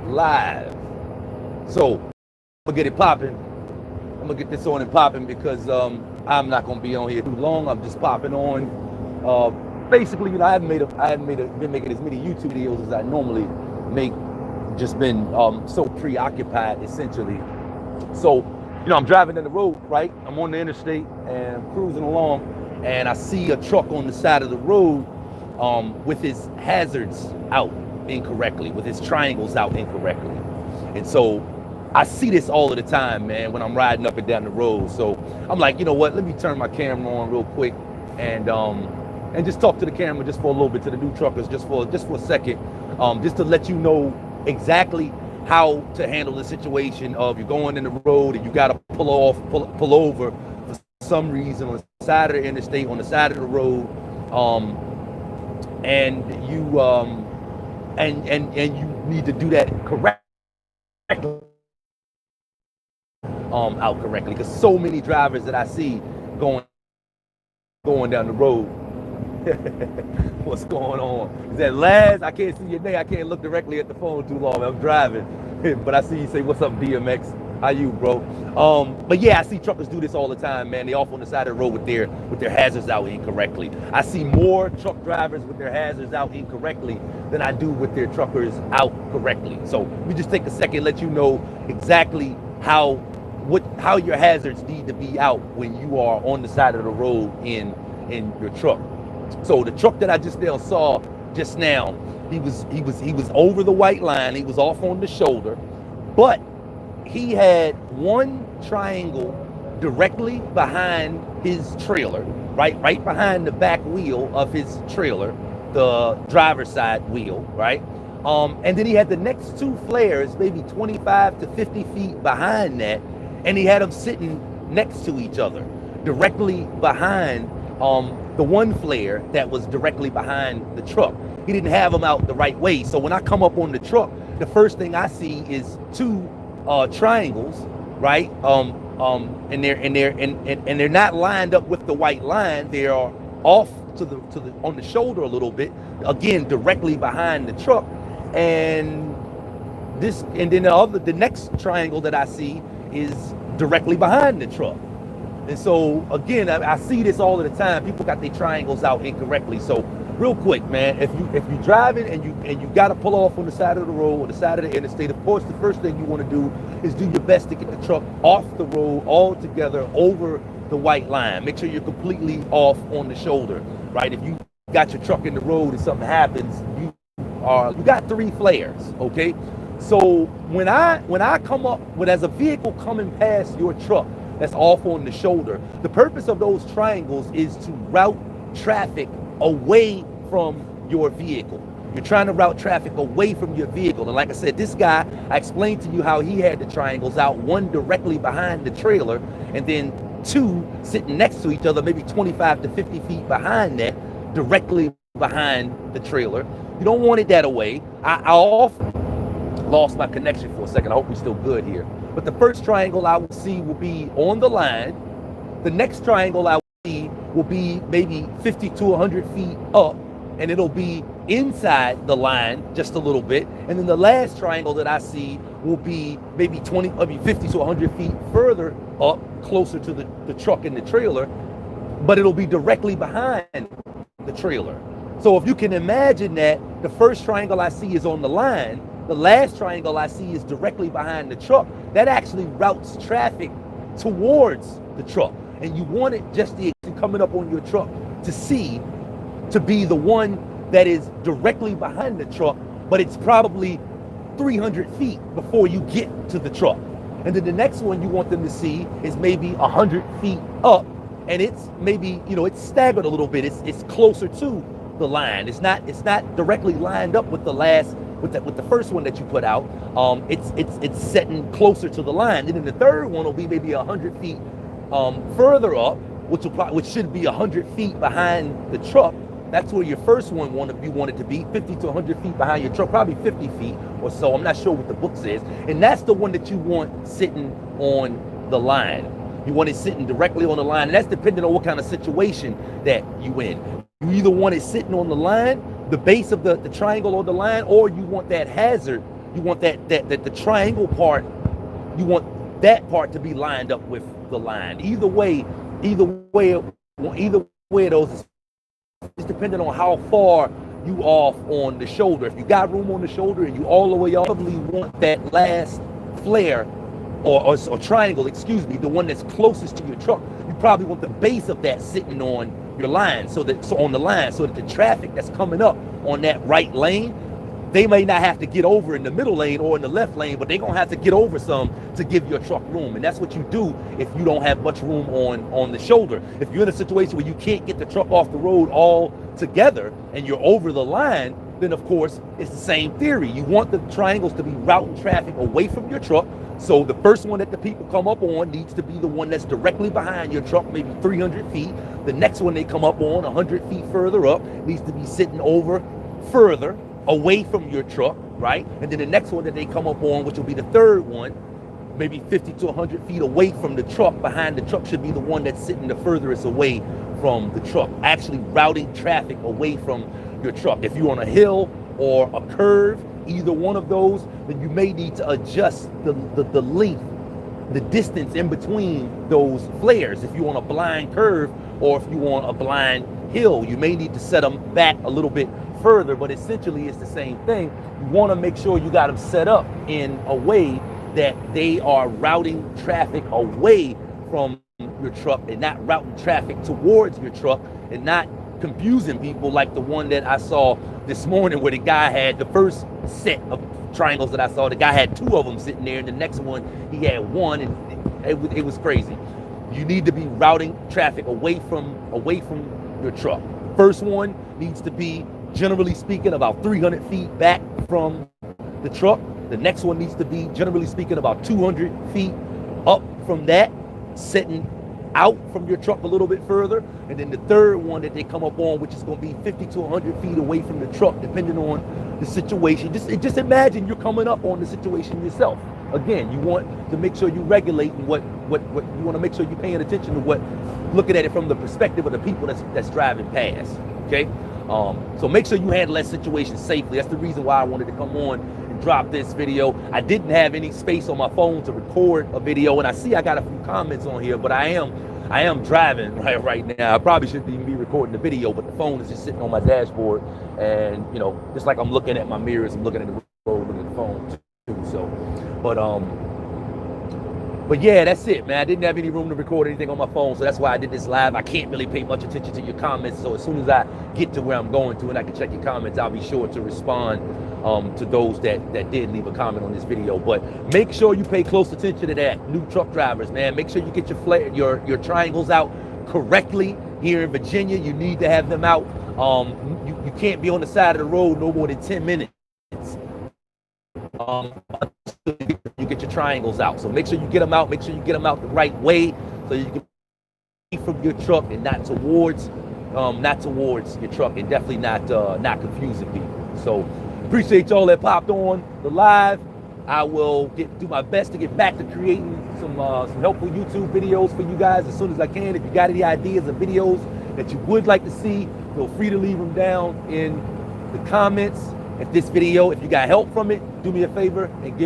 live. So I'm gonna get it popping. I'm gonna get this on and popping because I'm not gonna be on here too long. I'm just popping on. Basically, I haven't been making as many YouTube videos as I normally make. Just been so preoccupied, essentially. So, I'm driving down the road, right? I'm on the interstate and I'm cruising along, and I see a truck on the side of the road with his hazards out incorrectly, with his triangles out incorrectly. And so I see this all of the time, man, when I'm riding up and down the road. So I'm like, you know what? Let me turn my camera on real quick and just talk to the camera just for a little bit, to the new truckers, just for a second, just to let you know exactly how to handle the situation of you're going in the road and you got to pull over for some reason on the side of the interstate, on the side of the road, and you and you need to do that correctly, out correctly, because so many drivers that I see going down the road. What's going on? Is that Laz? I can't see your name. I can't look directly at the phone too long. I'm driving. But I see you say, "What's up, DMX? How you, bro?" But yeah, I see truckers do this all the time, man. They off on the side of the road with their hazards out incorrectly. I see more truck drivers with their hazards out incorrectly than I do with their truckers out correctly. So we just take a second, let you know exactly how your hazards need to be out when you are on the side of the road in your truck. So the truck that I just now saw just now, he was over the white line. He was off on the shoulder, but he had one triangle directly behind his trailer, right behind the back wheel of his trailer, the driver's side wheel, right? And then he had the next two flares, maybe 25 to 50 feet behind that, and he had them sitting next to each other, directly behind the one flare that was directly behind the truck. He didn't have them out the right way. So when I come up on the truck, the first thing I see is two triangles, right? And they're not lined up with the white line. They are off to the on the shoulder a little bit, again directly behind the truck. And then the next triangle that I see is directly behind the truck. And so again, I see this all of the time. People got their triangles out incorrectly. So real quick, man, if you're driving and you got to pull off on the side of the road or the side of the interstate, of course, the first thing you want to do is do your best to get the truck off the road altogether over the white line. Make sure you're completely off on the shoulder, right? If you got your truck in the road and something happens, you got three flares, okay? So when I come up as a vehicle coming past your truck that's off on the shoulder, the purpose of those triangles is to route traffic away from your vehicle. You're trying to route traffic away from your vehicle. And like I said, this guy, I explained to you how he had the triangles out, one directly behind the trailer, and then two sitting next to each other, maybe 25 to 50 feet behind that, directly behind the trailer. You don't want it that way. I often lost my connection for a second. I hope we're still good here. But the first triangle I will see will be on the line. The next triangle I will see will be maybe 50 to 100 feet up, and it'll be inside the line just a little bit. And then the last triangle that I see will be maybe 50 to 100 feet further up, closer to the truck and the trailer, but it'll be directly behind the trailer. So if you can imagine that the first triangle I see is on the line, the last triangle I see is directly behind the truck, that actually routes traffic towards the truck. And you want it just the coming up on your truck to be the one that is directly behind the truck, but it's probably 300 feet before you get to the truck. And then the next one you want them to see is maybe 100 feet up, and it's maybe, it's staggered a little bit. It's closer to the line. It's not directly lined up with the first one that you put out. It's setting closer to the line. And then the third one will be maybe 100 feet further up, which should be 100 feet behind the truck. That's where your first one wanted to be, 50 to 100 feet behind your truck, probably 50 feet or so. I'm not sure what the book says. And that's the one that you want sitting on the line. You want it sitting directly on the line. And that's depending on what kind of situation that you in. You either want it sitting on the line, the base of the triangle on the line, or you want that hazard you want that the triangle part, you want that part to be lined up with the line. Either way of those is depending on how far you off on the shoulder. If you got room on the shoulder and you all the way off, you probably want that last flare or triangle, excuse me, the one that's closest to your truck. You probably want the base of that sitting on your line, so that the traffic that's coming up on that right lane, they may not have to get over in the middle lane or in the left lane, but they're gonna have to get over some to give your truck room. And that's what you do if you don't have much room on the shoulder. If you're in a situation where you can't get the truck off the road all together and you're over the line, then of course it's the same theory. You want the triangles to be routing traffic away from your truck. So the first one that the people come up on needs to be the one that's directly behind your truck, maybe 300 feet. The next one they come up on 100 feet further up needs to be sitting over further away from your truck, right? And then the next one that they come up on, which will be the third one, maybe 50 to 100 feet away from the truck, behind the truck, should be the one that's sitting the furthest away from the truck, actually routing traffic away from your truck. If you're on a hill or a curve, either one of those, then you may need to adjust the length, the distance in between those flares. If you're on a blind curve or if you're on a blind hill, you may need to set them back a little bit further, but essentially it's the same thing. You want to make sure you got them set up in a way that they are routing traffic away from your truck and not routing traffic towards your truck, and not confusing people like the one that I saw this morning, where the guy had the first set of triangles that I saw, the guy had two of them sitting there, and the next one he had one, and it was crazy. You need to be routing traffic away from your truck. First one needs to be, generally speaking, about 300 feet back from the truck. The next one needs to be, generally speaking, about 200 feet up from that, setting out from your truck a little bit further. And then the third one that they come up on, which is going to be 50 to 100 feet away from the truck, depending on the situation. Just imagine you're coming up on the situation yourself. Again, you want to make sure you regulate what you want to make sure you're paying attention to what, looking at it from the perspective of the people that's driving past. Okay. So make sure you handle that situation safely. That's the reason why I wanted to come on and drop this video. I didn't have any space on my phone to record a video, and I see I got a few comments on here, but I am driving right now. I probably shouldn't even be recording the video, but the phone is just sitting on my dashboard, and you know, just like I'm looking at my mirrors, I'm looking at the road, looking at the phone too. So, but yeah, that's it, man. I didn't have any room to record anything on my phone, so that's why I did this live. I can't really pay much attention to your comments, so as soon as I get to where I'm going to and I can check your comments, I'll be sure to respond to those that did leave a comment on this video. But make sure you pay close attention to that. New truck drivers, man, make sure you get your triangles out correctly. Here in Virginia, you need to have them out. You can't be on the side of the road no more than 10 minutes. You get your triangles out, so make sure you get them out. Make sure you get them out the right way, so you can be from your truck and not towards your truck, and definitely not confusing people. So appreciate y'all that popped on the live. I will do my best to get back to creating some helpful YouTube videos for you guys as soon as I can. If you got any ideas of videos that you would like to see, feel free to leave them down in the comments. If you got help from it, do me a favor and give me